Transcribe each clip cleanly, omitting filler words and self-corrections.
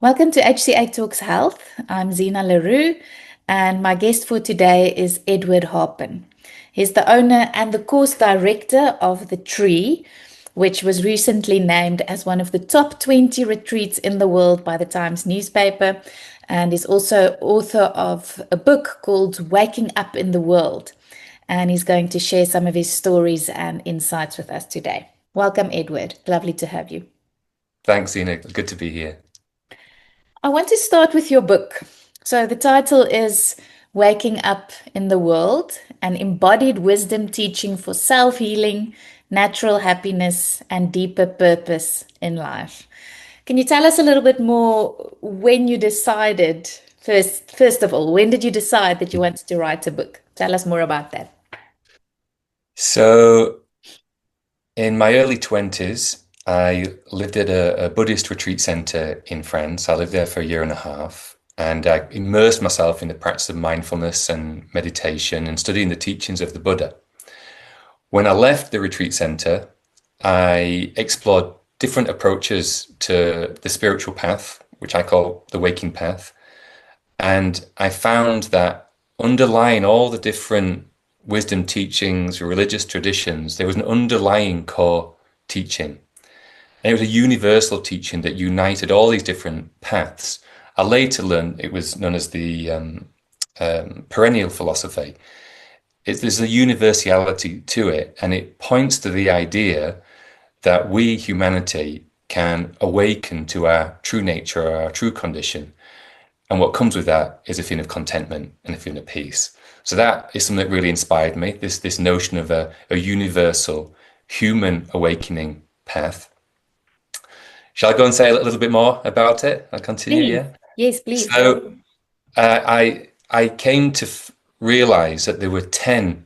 Welcome to HCA Talks Health. I'm Zina LaRue, and my guest for today is Edward Harpin. He's the owner and the course director of The Tree, which was recently named as one of the top 20 retreats in the world by the Times newspaper, and is also author of a book called Waking Up in the World. And he's going to share some of his stories and insights with us today. Welcome, Edward. Lovely to have you. Thanks, Zina. Good to be here. I want to start with your book. So the title is Waking Up in the World, an embodied wisdom teaching for self-healing, natural happiness, and deeper purpose in life. Can you tell us a little bit more when you decided, first of all, when did you decide that you wanted to write a book? Tell us more about that. So, in my early 20s, I lived at a Buddhist retreat center in France. I lived there for a year and a half, and I immersed myself in the practice of mindfulness and meditation and studying the teachings of the Buddha. When I left the retreat center, I explored different approaches to the spiritual path, which I call the waking path. And I found that underlying all the different wisdom teachings, religious traditions, there was an underlying core teaching. And it was a universal teaching that united all these different paths. I later learned it was known as the perennial philosophy. There's a universality to it, and it points to the idea that we, humanity, can awaken to our true nature, our true condition. And what comes with that is a feeling of contentment and a feeling of peace. So that is something that really inspired me, this notion of a universal human awakening path. Shall I go and say a little bit more about it? I'll continue, Please. yeah? Yes, please. So I came to realize that there were 10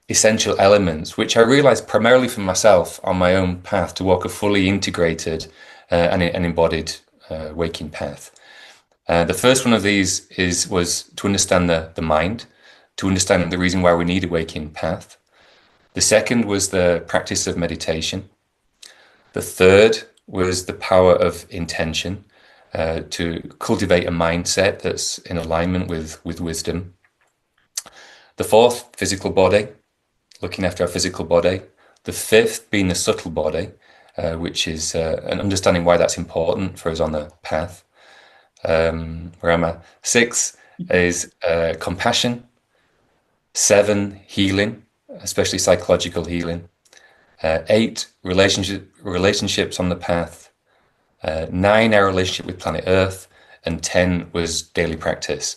essential elements, which I realized primarily for myself on my own path to walk a fully integrated and embodied waking path. The first one of these was to understand the mind, to understand the reason why we need a waking path. The second was the practice of meditation. The third was the power of intention, to cultivate a mindset that's in alignment with wisdom. The fourth, physical body, looking after our physical body. The fifth being the subtle body, which is an understanding why that's important for us on the path. Where am I? 6 is compassion. 7, healing, especially psychological healing. 8, relationships on the path. 9, our relationship with planet Earth. And 10 was daily practice.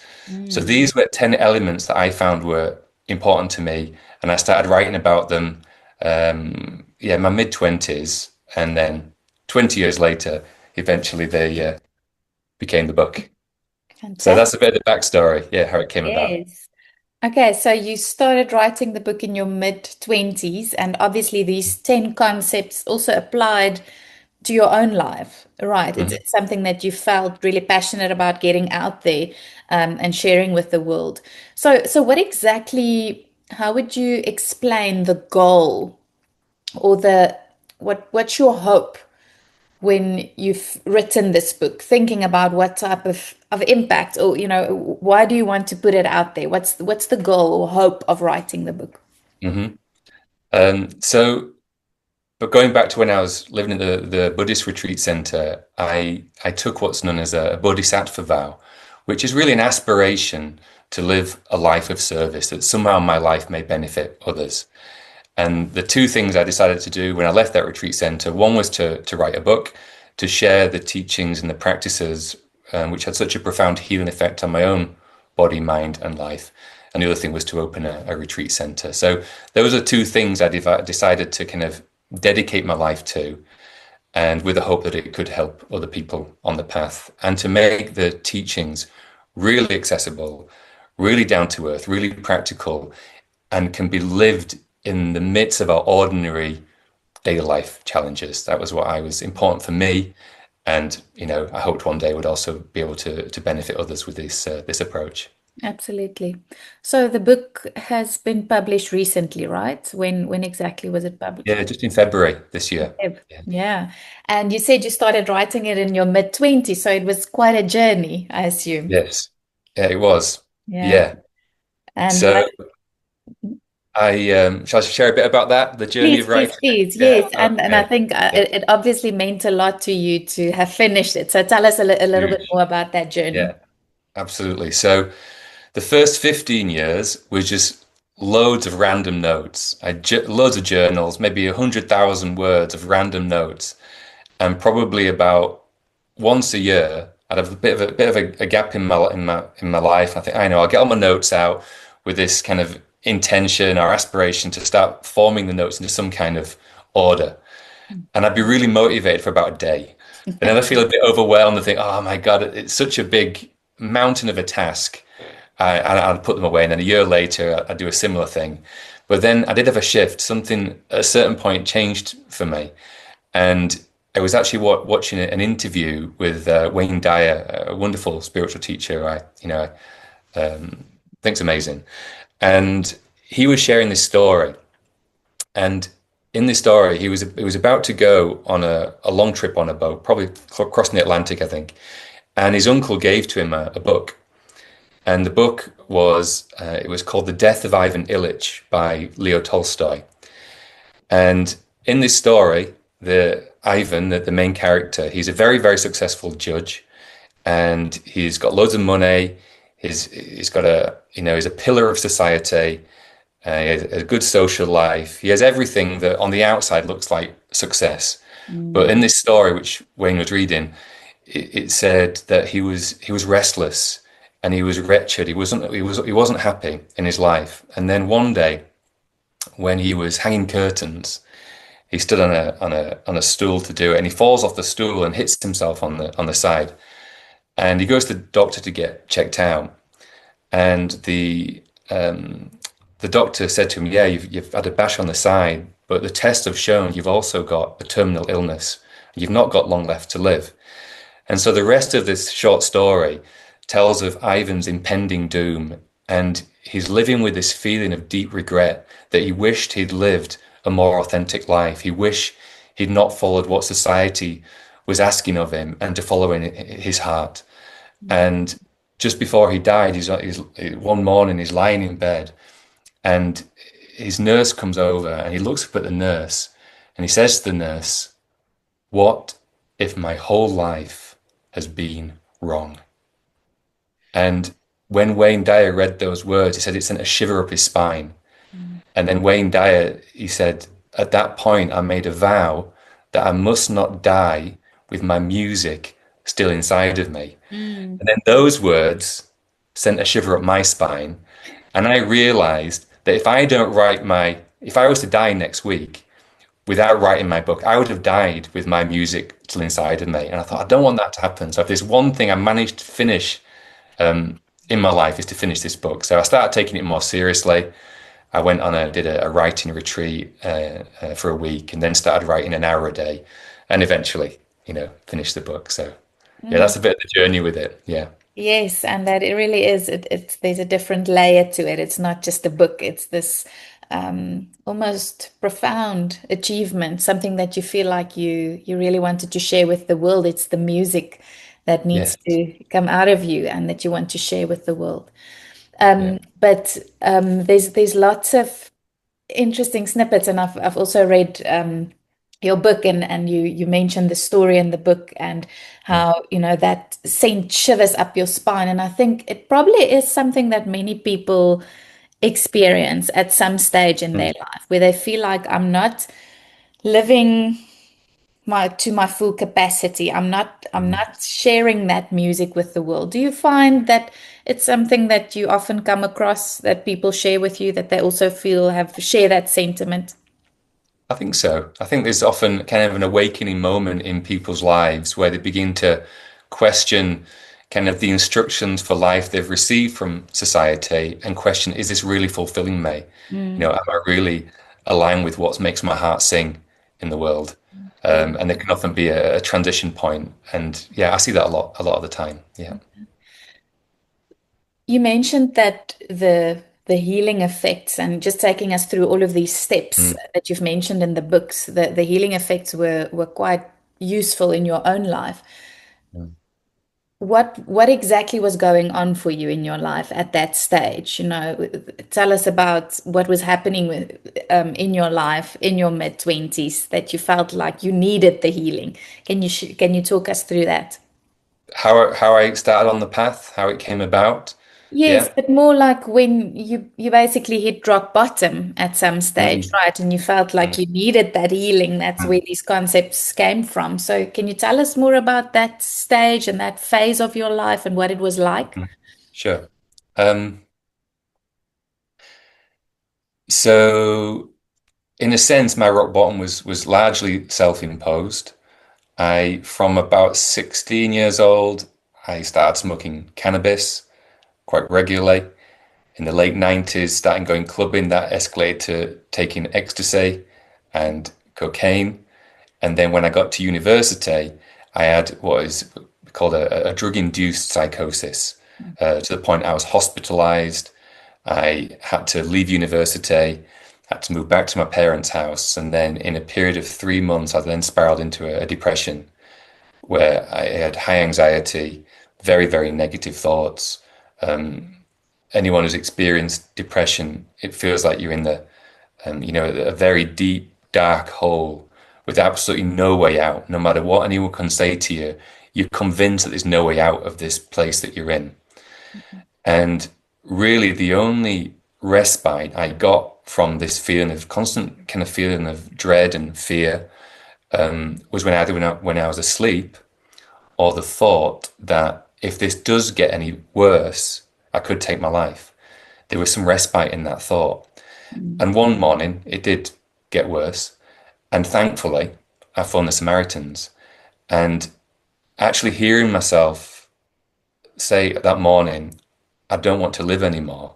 So these were 10 elements that I found were important to me. And I started writing about them, my mid-20s. And then 20 years later, eventually they became the book. Fantastic. So that's a bit of the backstory, how it came about. Yes. Okay, so you started writing the book in your mid-20s, and obviously these 10 concepts also applied to your own life, right? It's something that you felt really passionate about getting out there and sharing with the world. So what exactly, how would you explain the goal or what's your hope when you've written this book, thinking about what type of impact or, why do you want to put it out there? What's the goal or hope of writing the book? But going back to when I was living at the Buddhist retreat center, I took what's known as a bodhisattva vow, which is really an aspiration to live a life of service, that somehow my life may benefit others. And the two things I decided to do when I left that retreat center, one was to write a book, to share the teachings and the practices, which had such a profound healing effect on my own body, mind, and life. And the other thing was to open a retreat center. So those are two things I decided to kind of dedicate my life to, and with the hope that it could help other people on the path, and to make the teachings really accessible, really down to earth, really practical, and can be lived in the midst of our ordinary daily life challenges. That was what was important for me, and I hoped one day would also be able to benefit others with this approach. Absolutely. So the book has been published recently, right? When exactly was it published? Yeah, just in February this year. Feb. Yeah. Yeah. And you said you started writing it in your mid-20s, so it was quite a journey, I assume. Yes. Yeah, it was. Yeah. Yeah. And So what, I shall I share a bit about that, the journey please, of please, writing? please. Yeah. Yes. And I Okay. think Yeah. it obviously meant a lot to you to have finished it. So tell us a little bit Huge. more about that journey. Yeah. Absolutely. So the first 15 years was just loads of random notes. Loads of journals, maybe 100,000 words of random notes, and probably about once a year, I'd have a gap in my life. I think I know I'll get all my notes out with this kind of intention or aspiration to start forming the notes into some kind of order, and I'd be really motivated for about a day. But then I feel a bit overwhelmed and think, oh my God, it's such a big mountain of a task. I'd put them away, and then a year later, I'd do a similar thing. But then I did have a shift. Something at a certain point changed for me, and I was actually watching an interview with Wayne Dyer, a wonderful spiritual teacher. Think's amazing, and he was sharing this story. And in this story, he was about to go on a long trip on a boat, probably crossing the Atlantic, I think. And his uncle gave to him a book, and the book was it was called The Death of Ivan Ilyich by Leo Tolstoy. And in this story, the Ivan, the main character, he's a very, very successful judge, and he's got loads of money. He's got he's a pillar of society. He has a good social life. He has everything that on the outside looks like success. But Mm, in this story, which Wayne was reading, it said that he was restless and he was wretched. He wasn't happy in his life. And then one day, when he was hanging curtains, he stood on a stool to do it, and he falls off the stool and hits himself on the side. And he goes to the doctor to get checked out, and the doctor said to him, "Yeah, you've had a bash on the side, but the tests have shown you've also got a terminal illness. You've not got long left to live." And so the rest of this short story tells of Ivan's impending doom, and he's living with this feeling of deep regret that he wished he'd lived a more authentic life. He wished he'd not followed what society was asking of him and to follow in his heart. And just before he died, he's one morning he's lying in bed, and his nurse comes over and he looks up at the nurse and he says to the nurse, "What if my whole life has been wrong?" And when Wayne Dyer read those words, he said it sent a shiver up his spine. mm, And then Wayne Dyer, he said, at that point, I made a vow that I must not die with my music still inside of me. mm, And then those words sent a shiver up my spine. And I realized that if I was to die next week without writing my book, I would have died with my music still inside of me. And I thought, I don't want that to happen. So if there's one thing I managed to finish in my life is to finish this book. So I started taking it more seriously. I did a writing retreat for a week, and then started writing an hour a day, and eventually, finished the book. So yeah, mm. that's a bit of the journey with it. Yeah. Yes, and that it really is. It's there's a different layer to it. It's not just a book. It's this almost profound achievement, something that you feel like you really wanted to share with the world. It's the music that needs Yes. to come out of you and that you want to share with the world. Yeah. But there's lots of interesting snippets, and I've also read your book, and you mentioned the story in the book and Mm. how that sent shivers up your spine, and I think it probably is something that many people experience at some stage in Mm. their life where they feel like I'm not living my full capacity. I'm Mm. not sharing that music with the world. Do you find that it's something that you often come across that people share with you that they also feel have share that sentiment? I think so. I think there's often kind of an awakening moment in people's lives where they begin to question kind of the instructions for life they've received from society and question, is this really fulfilling me? Mm, Am I really aligned with what makes my heart sing in the world? yeah. And there can often be a transition point. And yeah, I see that a lot of the time. Yeah. You mentioned that the healing effects and just taking us through all of these steps Mm. that you've mentioned in the books, the healing effects were quite useful in your own life. Mm. What exactly was going on for you in your life at that stage? Tell us about what was happening in your life in your mid-20s that you felt like you needed the healing. Can you talk us through that? How I started on the path, how it came about. Yes, Yeah. but more like when you basically hit rock bottom at some stage, Mm. right? And you felt like Mm. you needed that healing. That's where Mm. these concepts came from. So can you tell us more about that stage and that phase of your life and what it was like? Mm. Sure. Um, so in a sense, my rock bottom was largely self-imposed. From about 16 years old, I started smoking cannabis quite regularly. In the late 90s, starting going clubbing, that escalated to taking ecstasy and cocaine. And then when I got to university, I had what is called a drug-induced psychosis, to the point I was hospitalized. I had to leave university, had to move back to my parents' house, and then in a period of 3 months, I then spiraled into a depression where I had high anxiety, very, very negative thoughts. Anyone who's experienced depression, it feels like you're in a very deep, dark hole with absolutely no way out. No matter what anyone can say to you, you're convinced that there's no way out of this place that you're in. And really, the only respite I got from this feeling of constant kind of feeling of dread and fear was when I was asleep, or the thought that if this does get any worse, I could take my life. There was some respite in that thought. Mm. And one morning, it did get worse. And thankfully, I phoned the Samaritans. And actually hearing myself say that morning, I don't want to live anymore,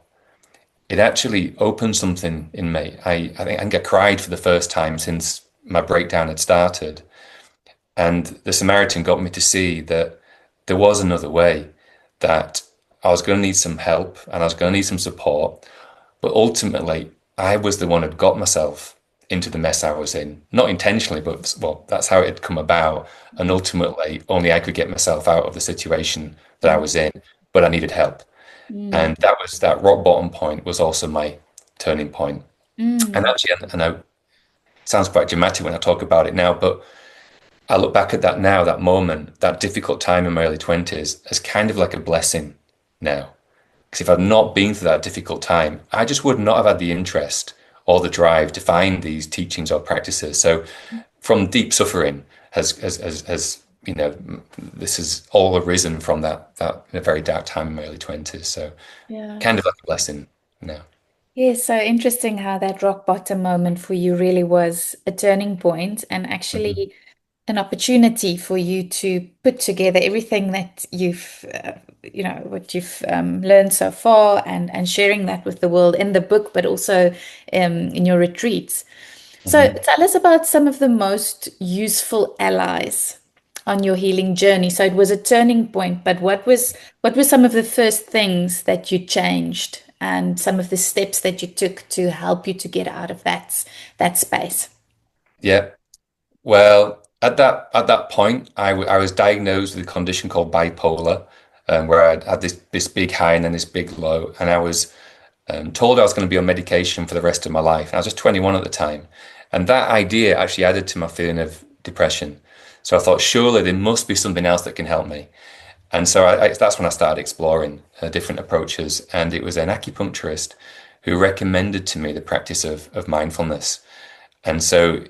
it actually opened something in me. I think I cried for the first time since my breakdown had started. And the Samaritan got me to see that there was another way, that I was going to need some help and I was going to need some support. But ultimately, I was the one who'd got myself into the mess I was in. Not intentionally, but well, that's how it had come about. And ultimately, only I could get myself out of the situation that I was in, but I needed help. Mm. And that rock bottom point was also my turning point. And Mm. actually, I know it sounds quite dramatic when I talk about it now, but I look back at that now, that moment, that difficult time in my early 20s, as kind of like a blessing now. Because if I'd not been through that difficult time, I just would not have had the interest or the drive to find these teachings or practices. So, from deep suffering has this has all arisen from that in a very dark time in my early 20s. So, Yeah. kind of like a blessing now. Yeah, so interesting how that rock bottom moment for you really was a turning point and Hmm. actually an opportunity for you to put together everything that what you've learned so far and sharing that with the world in the book, but also in your retreats. So Hmm. tell us about some of the most useful allies on your healing journey. So it was a turning point, but what were some of the first things that you changed and some of the steps that you took to help you to get out of that space? Yeah. Well, at that point, I was diagnosed with a condition called bipolar, where I had this big high and then this big low, and I was told I was going to be on medication for the rest of my life. And I was just 21 at the time, and that idea actually added to my feeling of depression. So I thought, surely there must be something else that can help me. And so that's when I started exploring different approaches, and it was an acupuncturist who recommended to me the practice of mindfulness. And so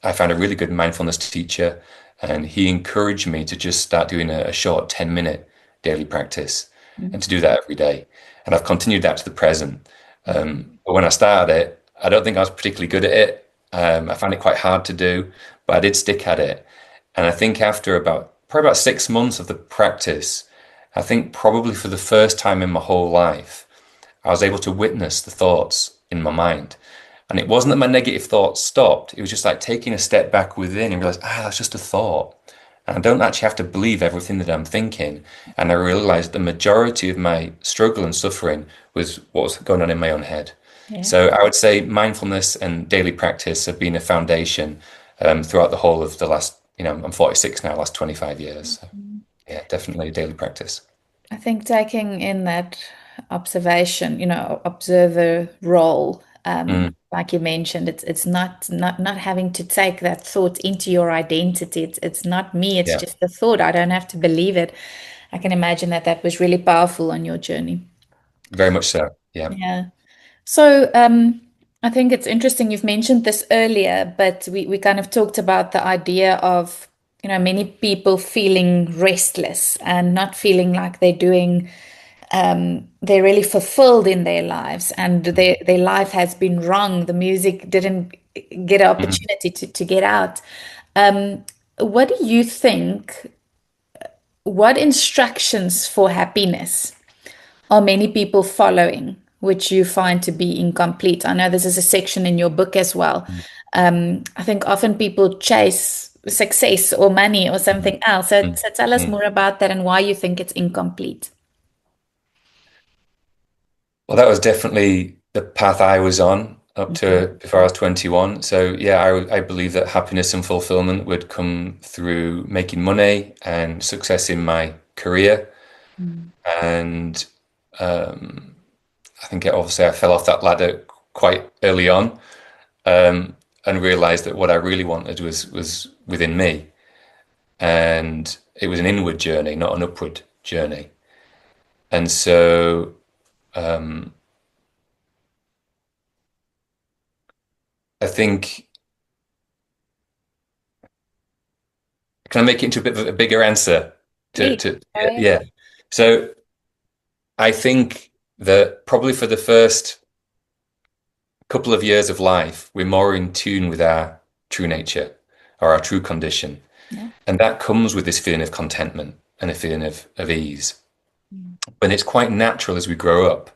I found a really good mindfulness teacher, and he encouraged me to just start doing a short 10-minute daily practice and to do that every day. And I've continued that to the present. But when I started it, I don't think I was particularly good at it. I found it quite hard to do, but I did stick at it. And I think after probably about 6 months of the practice, I think probably for the first time in my whole life, I was able to witness the thoughts in my mind. And it wasn't that my negative thoughts stopped. It was just like taking a step back within and realize, that's just a thought. And I don't actually have to believe everything that I'm thinking. And I realized the majority of my struggle and suffering was what was going on in my own head. Yeah. So I would say mindfulness and daily practice have been a foundation throughout the whole of the last, I'm 46 now, last 25 years. So yeah, definitely daily practice. I think taking in that observation, observer role, Mm, like you mentioned, it's not having to take that thought into your identity. It's not me, it's yeah, just the thought. I don't have to believe it. I can imagine that that was really powerful on your journey. very much so. Yeah. Yeah. So, I think it's interesting you've mentioned this earlier, but we kind of talked about the idea of, many people feeling restless and not feeling like they're really fulfilled in their lives and their life has been wrong. The music didn't get an Mhm. opportunity to get out. Um, what do you think? What instructions for happiness are many people following, which you find to be incomplete? I know this is a section in your book as well. I think often people chase success or money or Mhm. something else. So, Mhm. so tell us Mhm. more about that and why you think it's incomplete. Well, that was definitely the path I was on up Mhm. to before I was 21. So yeah, I believe that happiness and fulfillment would come through making money and success in my career. And um, I think obviously I fell off that ladder quite early on, um, and realized that what I really wanted was within me, and it was an inward journey, not an upward journey. And so I think, can I make it into a bit of a bigger answer? Please, go Yeah, ahead. yeah. So I think that probably for the first couple of years of life, we're more in tune with our true nature or our true condition. Yeah. And that comes with this feeling of contentment and a feeling of ease. Mm. But it's quite natural as we grow up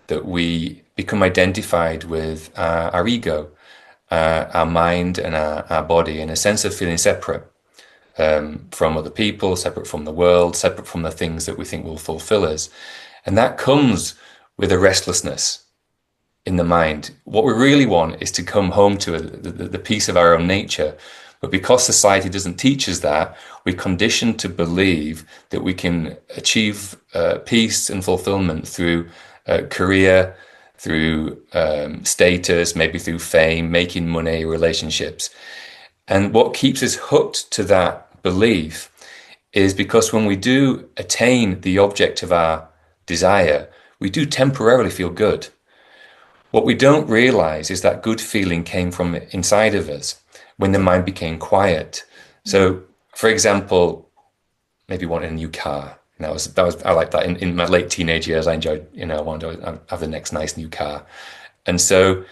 that we become identified with our ego, our mind, and our body in a sense of feeling separate from other people, separate from the world, separate from the things that we think will fulfill us. And that comes with a restlessness in the mind. What we really want is to come home to the peace of our own nature. But because society doesn't teach us that, we're conditioned to believe that we can achieve peace and fulfillment through career, through status, maybe through fame, making money, relationships. And what keeps us hooked to that belief is because when we do attain the object of our desire, we do temporarily feel good. What we don't realize is that good feeling came from inside of us when the mind became quiet. Mm. So, for example, maybe wanting a new car. I like that in my late teenage years. I enjoyed, I wanted to have the next nice new car. And so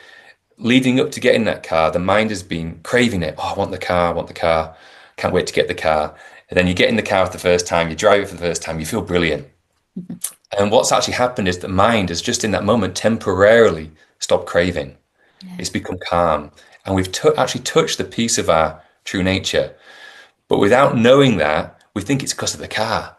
leading up to getting that car, the mind has been craving it. Oh, I want the car, I want the car. Can't wait to get the car. And then you get in the car for the first time, you drive it for the first time, you feel brilliant. And what's actually happened is the mind has just in that moment temporarily stopped craving. Yeah. It's become calm. And we've actually touched the piece of our true nature. But without knowing that, we think it's because of the car.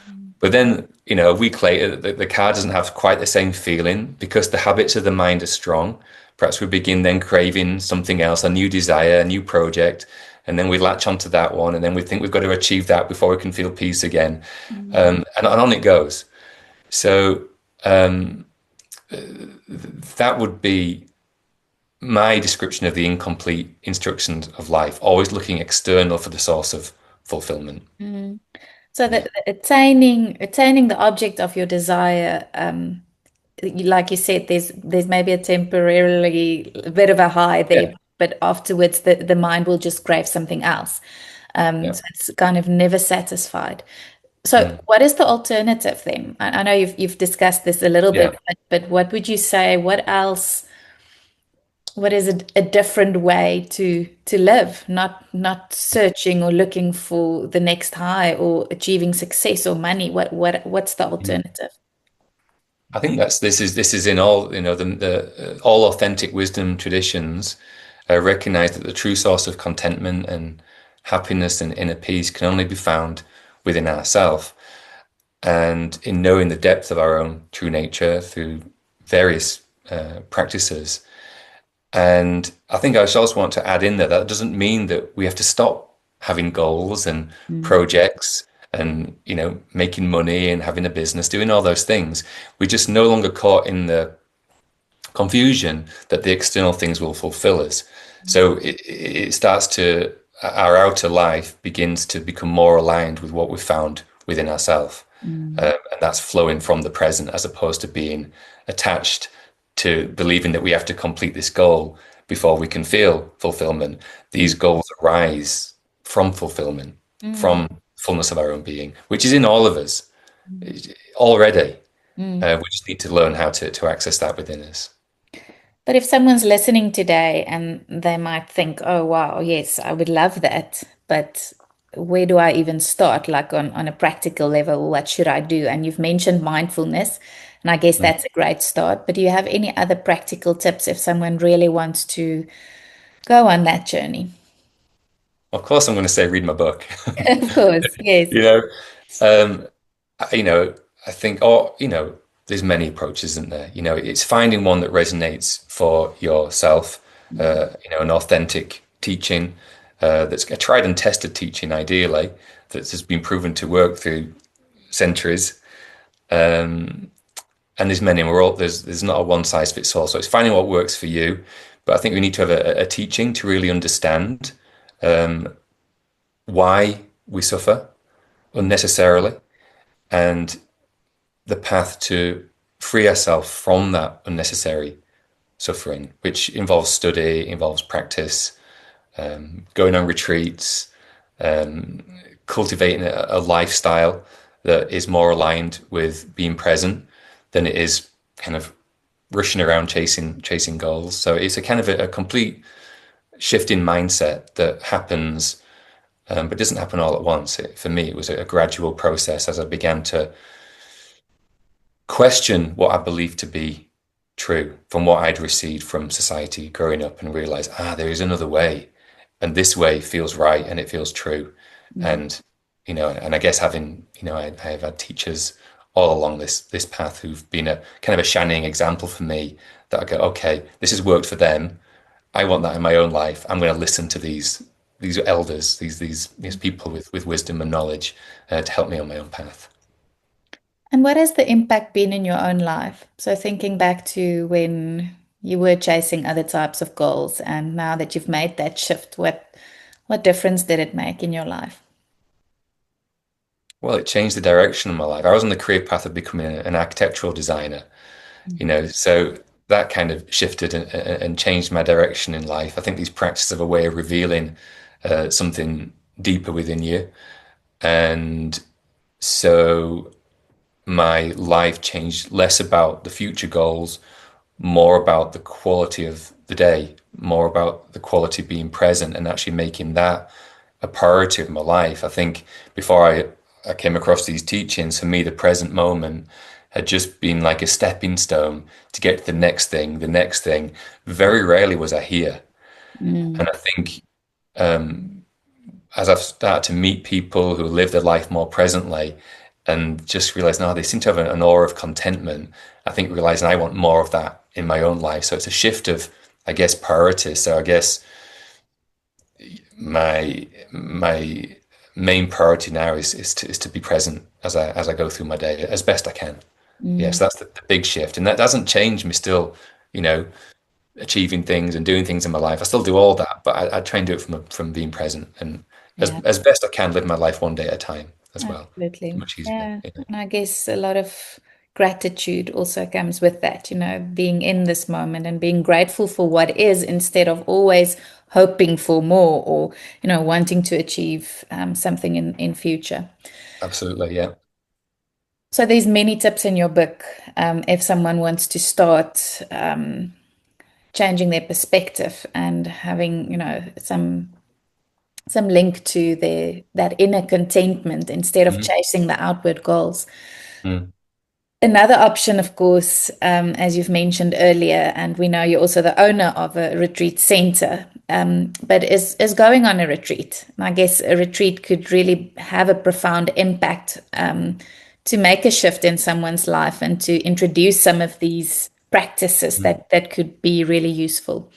Mm. But then, a week later, the car doesn't have quite the same feeling because the habits of the mind are strong. Perhaps we begin then craving something else, a new desire, a new project, and then we latch onto that one, and then we think we've got to achieve that before we can feel peace again, Mm. and on it goes. So that would be my description of the incomplete instructions of life, always looking external for the source of fulfillment. Mm. So Yeah. that attaining the object of your desire, like you said, there's maybe a temporarily a bit of a high there, Yeah. but afterwards the mind will just crave something else. Yeah. So it's kind of never satisfied. So Mm. what is the alternative then? I know you've discussed this a little bit, Yeah. but what would you say? What else? What is a different way to live? Not searching or looking for the next high or achieving success or money. What's the Mm. alternative? I think this is in all the all authentic wisdom traditions recognize that the true source of contentment and happiness and inner peace can only be found within ourselves. And in knowing the depth of our own true nature through various practices. And I think I also want to add in there that doesn't mean that we have to stop having goals and Mm, projects and, making money and having a business, doing all those things. We're just no longer caught in the confusion that the external things will fulfill us. So it starts to, our outer life begins to become more aligned with what we found within ourselves. mm, And that's flowing from the present as opposed to being attached to believing that we have to complete this goal before we can feel fulfillment. These goals arise from fulfillment, mm, from fullness of our own being, which is in all of us mm, already. mm. We just need to learn how to access that within us. But if someone's listening today and they might think, oh, wow, yes, I would love that, but where do I even start? Like on a practical level, what should I do? And you've mentioned mindfulness, and I guess Mm. that's a great start. But do you have any other practical tips if someone really wants to go on that journey? Of course, I'm going to say read my book. Of course, yes. You know, um, you know, I think, or, there's many approaches, isn't there? It's finding one that resonates for yourself, an authentic teaching, that's a tried and tested teaching, ideally, that has been proven to work through centuries. And there's many, and there's not a one size fits all. So it's finding what works for you. But I think we need to have a teaching to really understand why we suffer unnecessarily and the path to free ourselves from that unnecessary suffering, which involves study, involves practice, going on retreats, cultivating a lifestyle that is more aligned with being present than it is kind of rushing around chasing goals. So it's a kind of a complete shift in mindset that happens, but doesn't happen all at once. For me, it was a gradual process as I began to question what I believed to be true from what I'd received from society growing up and realize, there is another way. And this way feels right and it feels true. Mm, And, and I guess having, I have had teachers all along this path who've been a kind of a shining example for me that I go, okay, this has worked for them. I want that in my own life. I'm going to listen to these elders, these people with wisdom and knowledge to help me on my own path. And what has the impact been in your own life? So thinking back to when you were chasing other types of goals and now that you've made that shift, what difference did it make in your life? Well, it changed the direction of my life. I was on the career path of becoming an architectural designer, so that kind of shifted and changed my direction in life. I think these practices have a way of revealing something deeper within you. And so my life changed less about the future goals, more about the quality of the day, more about the quality of being present and actually making that a priority of my life. I think before I came across these teachings, for me, the present moment had just been like a stepping stone to get to the next thing, the next thing. Very rarely was I here. Mm, And I think as I've started to meet people who live their life more presently and just realize now they seem to have an aura of contentment, I think realizing I want more of that in my own life. So it's a shift of, I guess, priorities. So I guess my main priority now is to be present as I go through my day as best I can. mm, Yes, that's the big shift, and that doesn't change me. Still, you know, achieving things and doing things in my life. I still do all that, but I try and do it from being present and yeah. as best I can live my life one day at a time as well. Absolutely. Much easier. Yeah. And I guess a lot of gratitude also comes with that, being in this moment and being grateful for what is instead of always hoping for more or, wanting to achieve something in future. Absolutely, yeah. So there's many tips in your book if someone wants to start changing their perspective and having, some link to that inner contentment instead of Mhm. chasing the outward goals. Mm. Another option, of course, as you've mentioned earlier, and we know you're also the owner of a retreat center, but is going on a retreat. And I guess a retreat could really have a profound impact to make a shift in someone's life and to introduce some of these practices Mm. that could be really useful.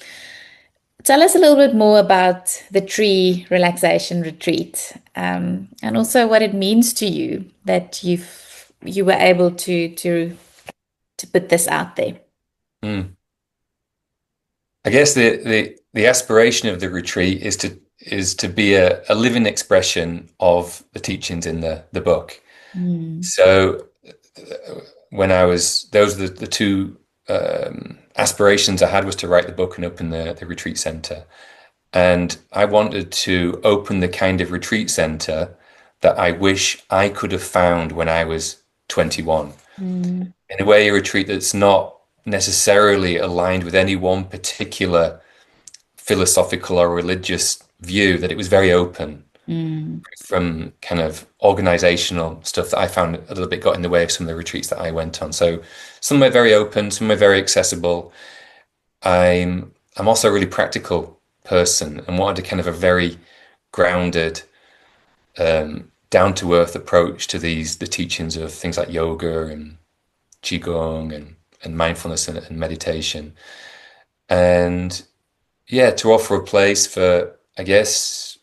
Tell us a little bit more about the tree relaxation retreat, and also what it means to you that you were able to put this out there. Mm. I guess the aspiration of the retreat is to be a living expression of the teachings in the book. Mm, So when I was those are the two aspirations I had was to write the book and open the retreat center. And I wanted to open the kind of retreat center that I wish I could have found when I was 21. mm, In a way, a retreat that's not necessarily aligned with any one particular philosophical or religious view, that it was very open mm, from kind of organizational stuff that I found a little bit got in the way of some of the retreats that I went on. So some are very open, some are very accessible. I'm also a really practical person and wanted a kind of a very grounded, down to earth approach to the teachings of things like yoga and qigong and mindfulness and meditation. And yeah, to offer a place for, I guess,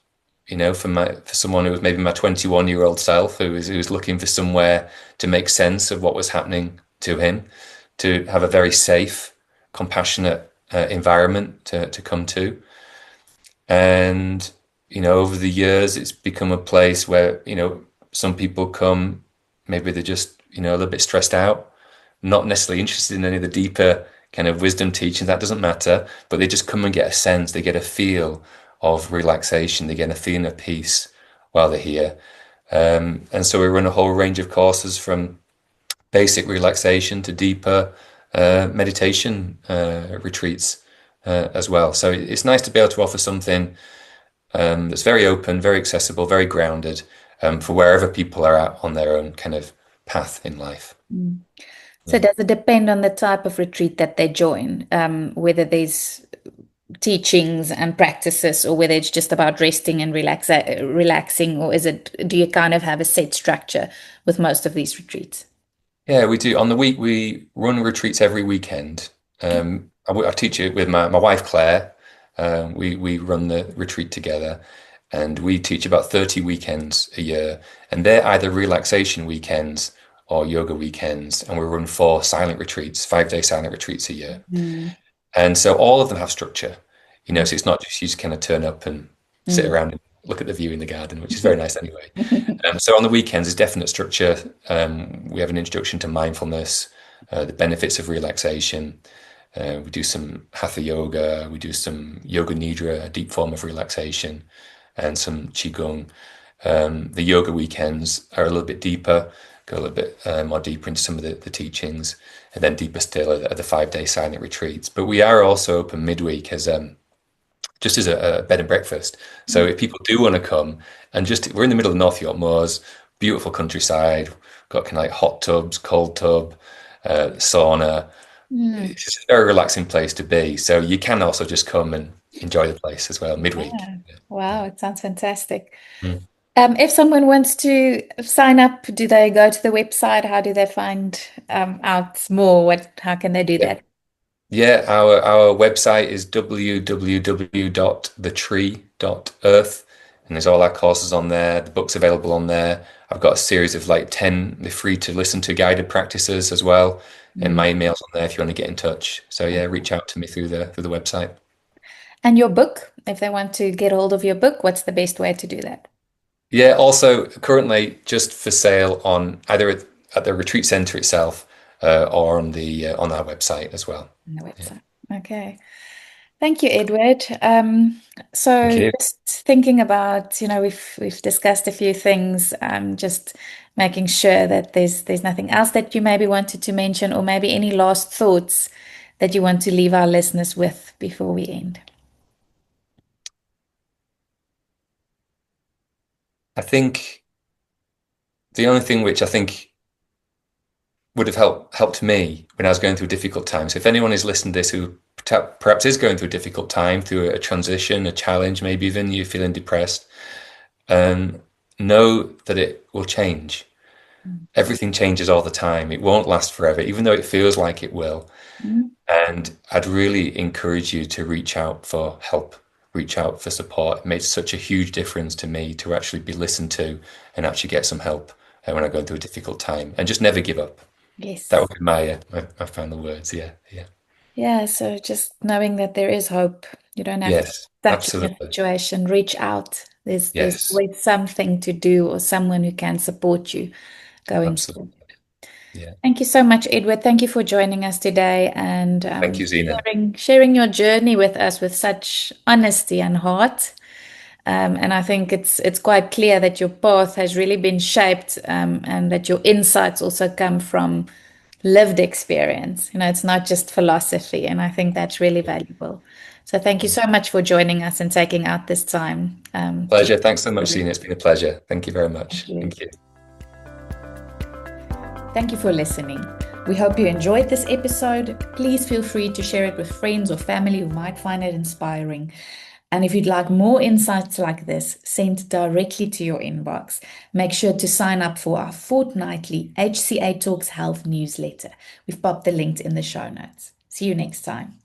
for someone who was maybe my 21-year-old self who was looking for somewhere to make sense of what was happening to him, to have a very safe, compassionate environment to come to. And, over the years, it's become a place where, some people come, maybe they're just, a little bit stressed out, not necessarily interested in any of the deeper kind of wisdom teaching. That doesn't matter, but they just come and get a sense, they get a feel of relaxation, they get a feeling of peace while they're here. And so we run a whole range of courses from basic relaxation to deeper meditation retreats as well. So it's nice to be able to offer something that's very open, very accessible, very grounded for wherever people are at on their own kind of path in life. mm. So Yeah. does it depend on the type of retreat that they join, whether there's teachings and practices, or whether it's just about resting and relaxing, or do you kind of have a set structure with most of these retreats? Yeah, we do. On the week, we run retreats every weekend. I teach it with my wife, Claire. We run the retreat together and we teach about 30 weekends a year. And they're either relaxation weekends or yoga weekends. And we run 4 silent retreats, 5-day silent retreats a year. Mm, And so all of them have structure, so it's not just you just kind of turn up and sit mm. around and look at the view in the garden, which is very nice anyway. So on the weekends, there's definite structure. We have an introduction to mindfulness, the benefits of relaxation. We do some hatha yoga. We do some yoga nidra, a deep form of relaxation, and some qigong. The yoga weekends are a little bit deeper, go a little bit more deeper into some of the teachings, and then deeper still are the 5-day silent retreats. But we are also open midweek as just as a bed and breakfast. So if people do want to come and we're in the middle of North York Moors, beautiful countryside, got kind of like hot tubs, cold tub, sauna. Mm. It's just a very relaxing place to be. So you can also just come and enjoy the place as well midweek. Yeah. Wow, it sounds fantastic. Mm. If someone wants to sign up, do they go to the website? How do they find out more? How can they do Yeah. that? Yeah, our website is www.thetree.earth, and there's all our courses on there. The book's available on there. I've got a series of like 10, they're free to listen to guided practices as well. And Mm. my email's on there if you want to get in touch. So yeah, reach out to me through the website. And your book, if they want to get hold of your book, what's the best way to do that? Yeah, also currently just for sale on either at the retreat center itself or on our website as well. On the Yeah. website. Okay. Thank you, Edward. Thank So you. just thinking about, we've discussed a few things, just making sure that there's nothing else that you maybe wanted to mention, or maybe any last thoughts that you want to leave our listeners with before we end. I think the only thing which I think would have helped me when I was going through difficult times. If anyone is listening to this who perhaps is going through a difficult time, through a transition, a challenge, maybe even you're feeling depressed, um, know that it will change. Everything changes all the time. It won't last forever, even though it feels like it will. Mm. And I'd really encourage you to reach out for help, reach out for support. It made such a huge difference to me to actually be listened to and actually get some help when I'm going through a difficult time, and just never give up. That Yes. would be my final words. Yeah, yeah. Yeah, so just knowing that there is hope. You don't have to be Yes, stuck in a absolutely. situation. Reach out. There's Yes, always something to do or someone who can support you going through. absolutely. Yeah. Thank you so much, Edward. Thank you for joining us today and Thank you, Zena. sharing your journey with us with such honesty and heart. And I think it's quite clear that your path has really been shaped, and that your insights also come from lived experience. You know, it's not just philosophy, and I think that's really valuable. So thank you Yeah. so much for joining us and taking out this time to Pleasure. share Thanks so your much, story. Zena. It's been a pleasure. Thank you very Thank much. you. Thank you. Thank you for listening. We hope you enjoyed this episode. Please feel free to share it with friends or family who might find it inspiring. And if you'd like more insights like this sent directly to your inbox, make sure to sign up for our fortnightly HCA Talks Health newsletter. We've popped the link in the show notes. See you next time.